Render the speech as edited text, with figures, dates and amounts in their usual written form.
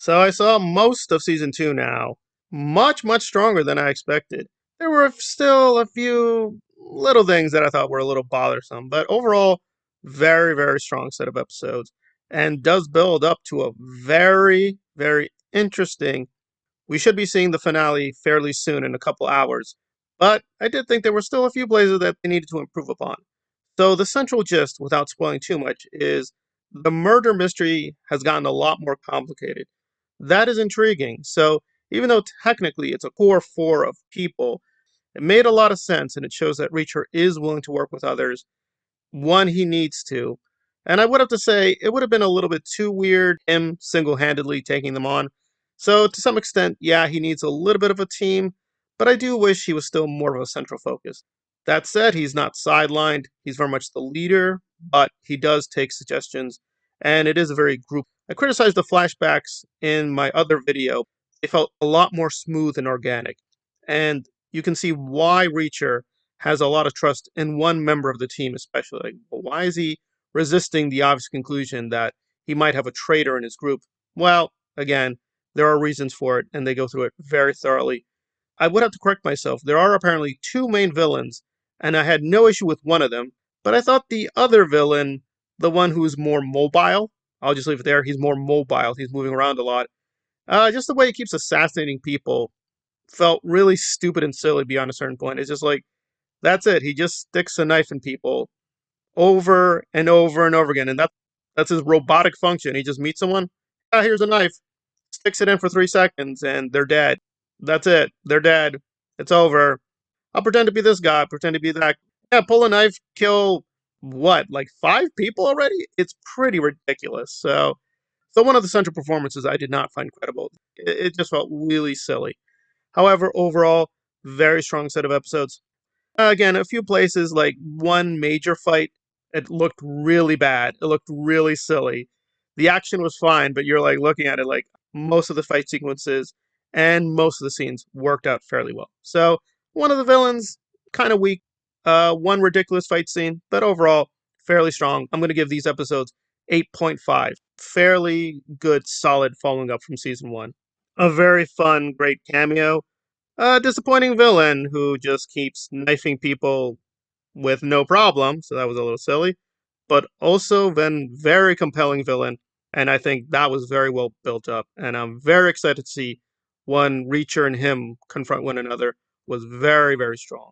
So I saw most of season two now. Much, much stronger than I expected. There were still a few little things that I thought were a little bothersome, but overall, very, very strong set of episodes and does build up to a very, very interesting. We should be seeing the finale fairly soon in a couple hours, but I did think there were still a few places that they needed to improve upon. So, the central gist, without spoiling too much, is the murder mystery has gotten a lot more complicated. That is intriguing. So, even though technically it's a core four of people, it made a lot of sense and it shows that Reacher is willing to work with others. One, he needs to. And I would have to say it would have been a little bit too weird, him single handedly taking them on. So, to some extent, yeah, he needs a little bit of a team, but I do wish he was still more of a central focus. That said, he's not sidelined. He's very much the leader, but he does take suggestions, and it is a very group. I criticized the flashbacks in my other video. They felt a lot more smooth and organic. And you can see why Reacher has a lot of trust in one member of the team, especially. Like, well, why is he resisting the obvious conclusion that he might have a traitor in his group? Well, again, there are reasons for it, and they go through it very thoroughly. I would have to correct myself. There are apparently two main villains, and I had no issue with one of them, but I thought the other villain, the one who's more mobile, I'll just leave it there. He's more mobile. He's moving around a lot. Just the way he keeps assassinating people felt really stupid and silly beyond a certain point. It's just like, that's it. He just sticks a knife in people over and over and over again, and that's his robotic function. He just meets someone. Ah, here's a knife. Sticks it in for 3 seconds, and they're dead. That's it. They're dead. It's over. I'll pretend to be this guy. Pretend to be that. Yeah, pull a knife, kill what, like 5 people already? It's pretty ridiculous. So one of the central performances I did not find credible. It just felt really silly. However, overall, very strong set of episodes. Again, a few places, like one major fight, it looked really bad. It looked really silly. The action was fine, but you're like looking at it like most of the fight sequences and most of the scenes worked out fairly well. So, one of the villains, kind of weak. One ridiculous fight scene, but overall, fairly strong. I'm going to give these episodes 8.5. Fairly good, solid following up from season one. A very fun, great cameo. A disappointing villain who just keeps knifing people with no problem, so that was a little silly. But also then very compelling villain, and I think that was very well built up. And I'm very excited to see when Reacher and him confront one another was very, very strong.